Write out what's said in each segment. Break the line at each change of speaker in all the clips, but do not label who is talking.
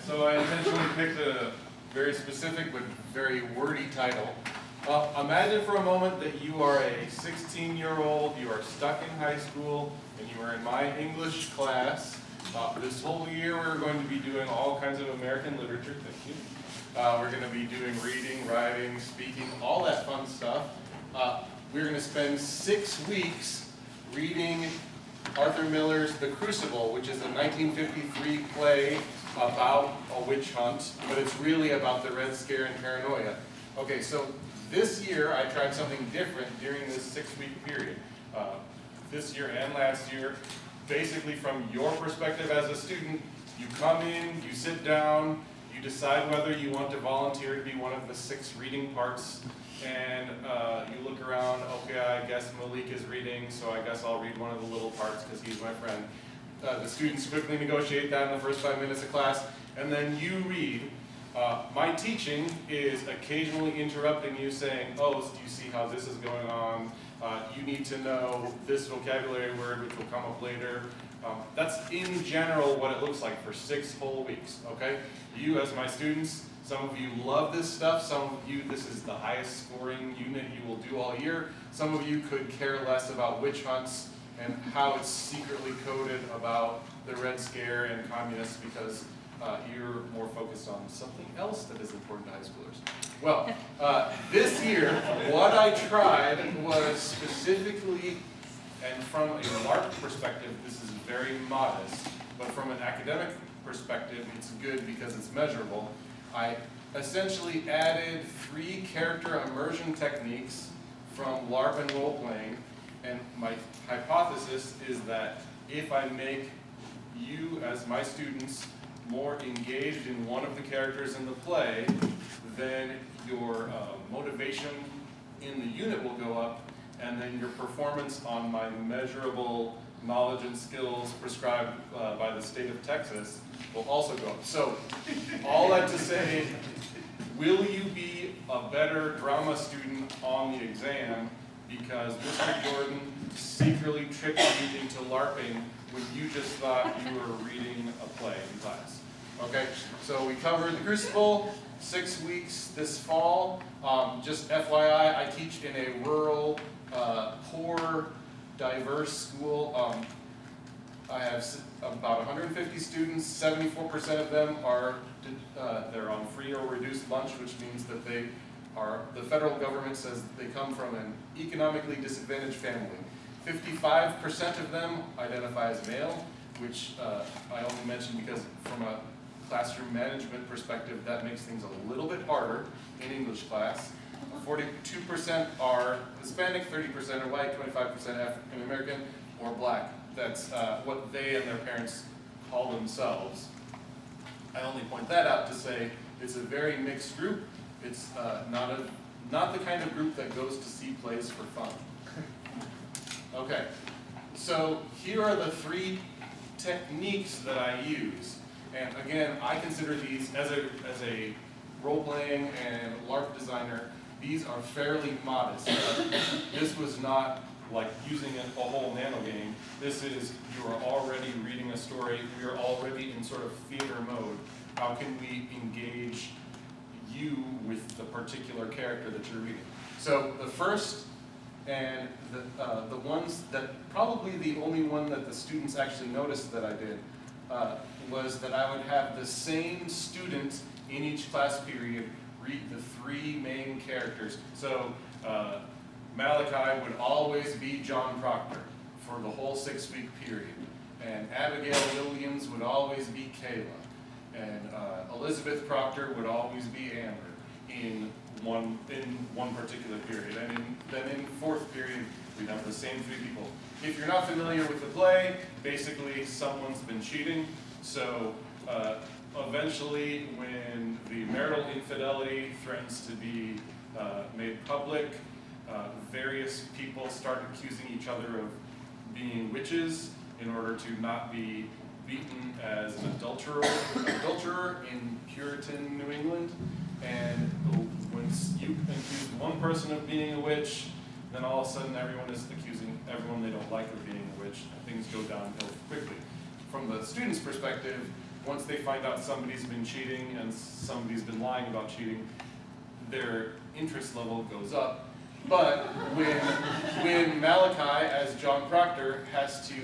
So I intentionally picked a very specific but very wordy title. Imagine for a moment that you are a 16-year-old, you are stuck in high school, and you are in my English class. This whole year we're going to be doing all kinds of American literature, thank you. We're going to be doing reading, writing, speaking, all that fun stuff. We're going to spend 6 weeks reading Arthur Miller's The Crucible, which is a 1953 play about a witch hunt, but it's really about the Red Scare and paranoia. Okay, so this year I tried something different during this 6-week period. This year and last year, basically from your perspective as a student, you come in, you sit down, you decide whether you want to volunteer to be one of the 6 reading parts, and you look around, okay, I guess Malik is reading, so I guess I'll read one of the little parts because he's my friend. The students quickly negotiate that in the first 5 minutes of class, and then you read. My teaching is occasionally interrupting you saying, oh, do you see how this is going on? You need to know this vocabulary word, which will come up later. That's in general what it looks like for 6 whole weeks, okay? You as my students, some of you love this stuff, some of you, this is the highest scoring unit you will do all year. Some of you could care less about witch hunts and how it's secretly coded about the Red Scare and communists because you're more focused on something else that is important to high schoolers. Well, this year, what I tried was specifically, and from a LARP perspective, this is very modest, but from an academic perspective, it's good because it's measurable. I essentially added 3 character immersion techniques from LARP and role-playing, and my hypothesis is that if I make you, as my students, more engaged in one of the characters in the play, then your motivation in the unit will go up, and then your performance on my measurable knowledge and skills prescribed by the state of Texas will also go up. So, all that to say, will you be a better drama student on the exam because Mr. Jordan secretly tricked you into LARPing when you just thought you were reading a play in class? Okay, so we covered The Crucible, 6 weeks this fall. Just FYI, I teach in a rural, poor, diverse school. I have about 150 students. 74% of them are they're on free or reduced lunch, which means that they are. The federal government says they come from an economically disadvantaged family. 55% of them identify as male, which I only mention because from a classroom management perspective, that makes things a little bit harder in English class. 42% are Hispanic, 30% are white, 25% African American or black. That's what they and their parents call themselves. I only point that out to say it's a very mixed group. It's not the kind of group that goes to see plays for fun. Okay, so here are the 3 techniques that I use. And again, I consider these, as a role-playing and LARP designer, these are fairly modest. This was not like using a whole nano game. This is, you are already reading a story, we are already in sort of theater mode. How can we engage you with the particular character that you're reading? So the first, and the ones that, probably the only one that the students actually noticed that I did, was that I would have the same student in each class period read the 3 main characters. So Malachi would always be John Proctor for the whole 6-week period. And Abigail Williams would always be Kayla. And Elizabeth Proctor would always be Amber in one particular period. And then in 4th period, we'd have the same 3 people. If you're not familiar with the play, basically someone's been cheating. So eventually, when the marital infidelity threatens to be made public, various people start accusing each other of being witches in order to not be beaten as an adulterer in Puritan New England. And when you accuse one person of being a witch, then all of a sudden everyone is accusing everyone they don't like of being a witch, and things go downhill quickly. From the student's perspective, once they find out somebody's been cheating and somebody's been lying about cheating, their interest level goes up. But when Malachi, as John Proctor, has to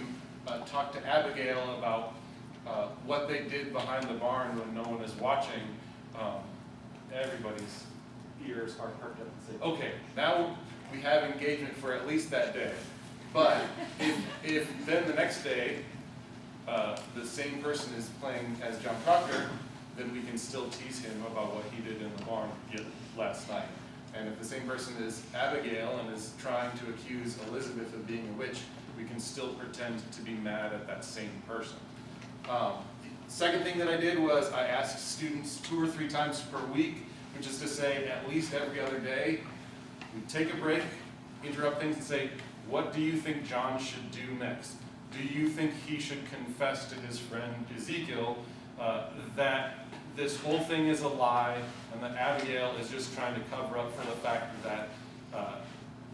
talk to Abigail about what they did behind the barn when no one is watching, everybody's ears are perked up and say, okay, now we have engagement for at least that day. But if then the next day the same person is playing as John Proctor, then we can still tease him about what he did in the barn last night. And if the same person is Abigail and is trying to accuse Elizabeth of being a witch, we can still pretend to be mad at that same person. The second thing that I did was I asked students 2 or 3 times per week, which is to say at least every other day, we take a break, interrupt things and say, what do you think John should do next? Do you think he should confess to his friend Ezekiel that this whole thing is a lie and that Abigail is just trying to cover up for the fact that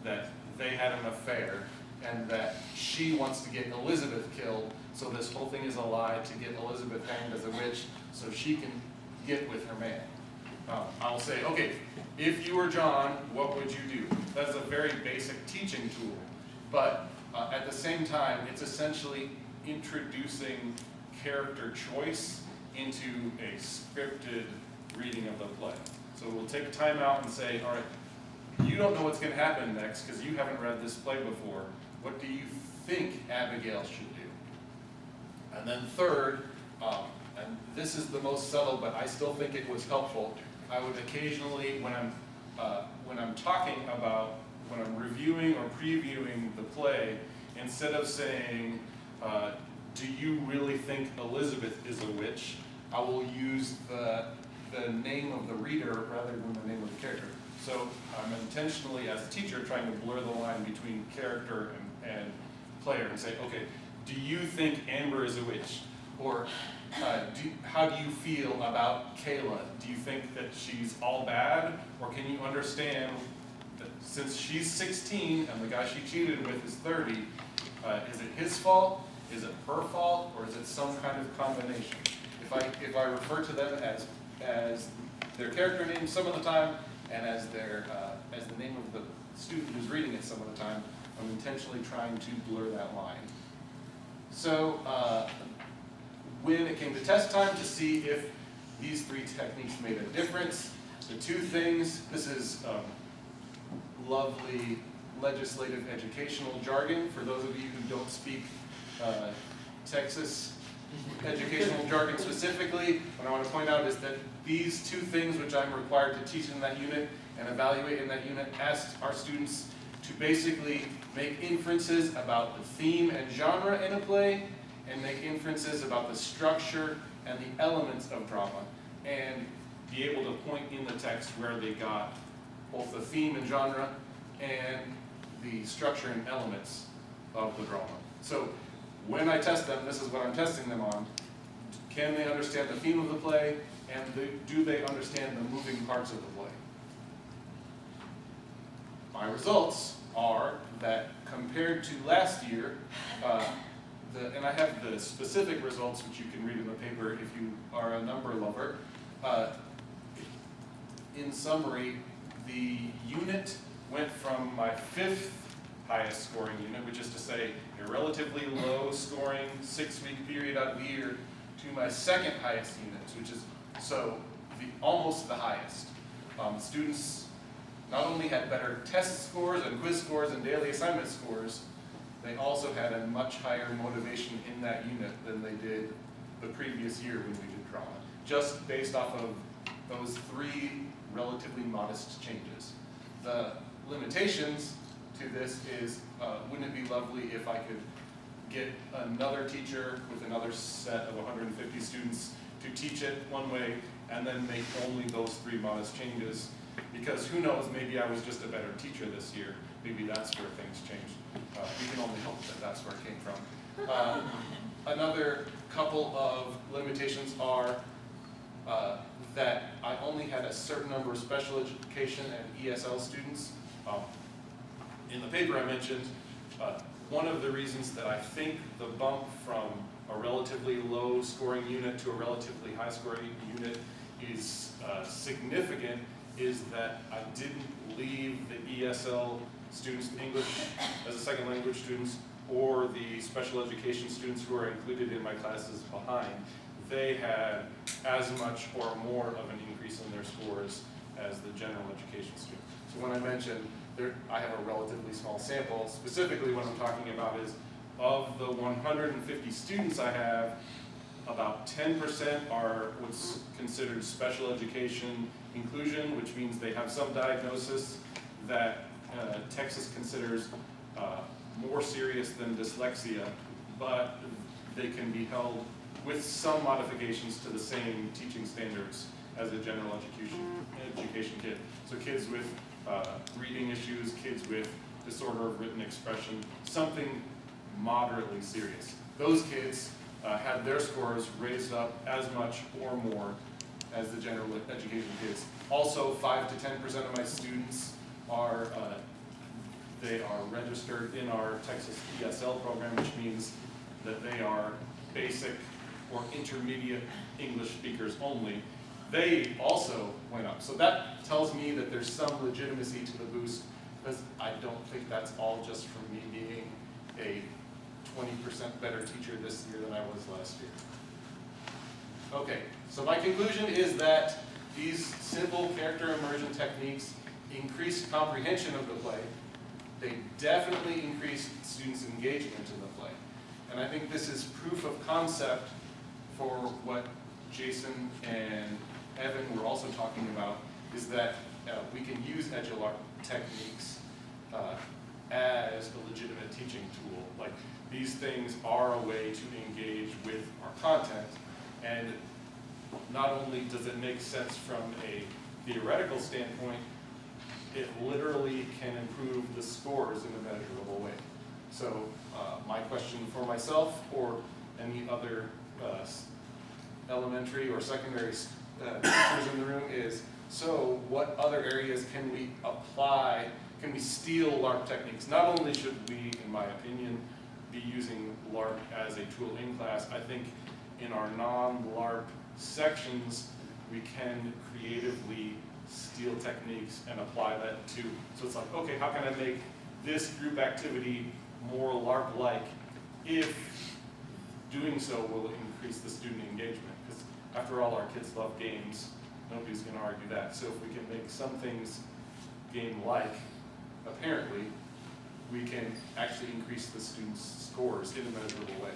that they had an affair and that she wants to get Elizabeth killed, so this whole thing is a lie to get Elizabeth hanged as a witch so she can get with her man. I'll say, okay, if you were John, what would you do? That's a very basic teaching tool, but at the same time, it's essentially introducing character choice into a scripted reading of the play. So we'll take time out and say, all right, you don't know what's going to happen next because you haven't read this play before. What do you think Abigail should do? And then third, and this is the most subtle, but I still think it was helpful, I would occasionally, when I'm talking about, when I'm reviewing or previewing the play, instead of saying, do you really think Elizabeth is a witch, I will use the name of the reader rather than the name of the character. So I'm intentionally, as a teacher, trying to blur the line between character and player and say, okay, do you think Amber is a witch? Or how do you feel about Kayla? Do you think that she's all bad? Or can you understand that since she's 16 and the guy she cheated with is 30, is it his fault? Is it her fault? Or is it some kind of combination? If I refer to them as their character name some of the time and as the name of the student who's reading it some of the time, I'm intentionally trying to blur that line. So when it came to test time to see if these 3 techniques made a difference, the 2 things, this is lovely legislative educational jargon for those of you who don't speak Texas educational jargon specifically. What I want to point out is that these 2 things which I'm required to teach in that unit and evaluate in that unit asked our students to basically make inferences about the theme and genre in a play and make inferences about the structure and the elements of drama and be able to point in the text where they got both the theme and genre and the structure and elements of the drama. So when I test them, this is what I'm testing them on. Can they understand the theme of the play, and do they understand the moving parts of the play? My results are that compared to last year, and I have the specific results which you can read in the paper if you are a number lover. In summary, the unit went from my 5th highest scoring unit, which is to say a relatively low scoring 6-week period out of the year, to my 2nd highest unit, which is almost the highest. Students not only had better test scores and quiz scores and daily assignment scores, they also had a much higher motivation in that unit than they did the previous year when we did drama, just based off of those 3 relatively modest changes. The limitations to this is, wouldn't it be lovely if I could get another teacher with another set of 150 students to teach it one way and then make only those 3 modest changes? Because who knows, maybe I was just a better teacher this year. Maybe that's where things changed. We can only hope that that's where it came from. Another couple of limitations are that I only had a certain number of special education and ESL students. In the paper I mentioned, one of the reasons that I think the bump from a relatively low scoring unit to a relatively high scoring unit is significant is that I didn't leave the ESL students, English as a second language students, or the special education students who are included in my classes behind. They had as much or more of an increase in their scores as the general education students. So when I mentioned I have a relatively small sample, specifically what I'm talking about is of the 150 students I have, about 10% are what's considered special education inclusion, which means they have some diagnosis that Texas considers more serious than dyslexia, but they can be held with some modifications to the same teaching standards as a general education kid. So kids with reading issues, kids with disorder of written expression, something moderately serious. Those kids had their scores raised up as much or more as the general education kids. Also, 5 to 10% of my students are they are registered in our Texas ESL program, which means that they are basic or intermediate English speakers only. They also went up. So that tells me that there's some legitimacy to the boost, because I don't think that's all just from me being a 20% better teacher this year than I was last year. Okay, so my conclusion is that these simple character immersion techniques increased comprehension of the play. They definitely increased students' engagement in the play. And I think this is proof of concept for what Jason and Evan were also talking about, is that we can use edu-larp techniques as a legitimate teaching tool. Like, these things are a way to engage with our content, and not only does it make sense from a theoretical standpoint, it literally can improve the scores in a measurable way. So my question for myself or any other elementary or secondary teachers in the room is, so what other areas can we apply, can we steal LARP techniques? Not only should we, in my opinion, be using LARP as a tool in class, I think in our non-LARP sections, we can creatively steal techniques and apply that to, so it's like, okay, how can I make this group activity more LARP-like if doing so will increase the student engagement? Because after all, our kids love games. Nobody's going to argue that. So if we can make some things game-like, apparently, we can actually increase the students' scores in a measurable way.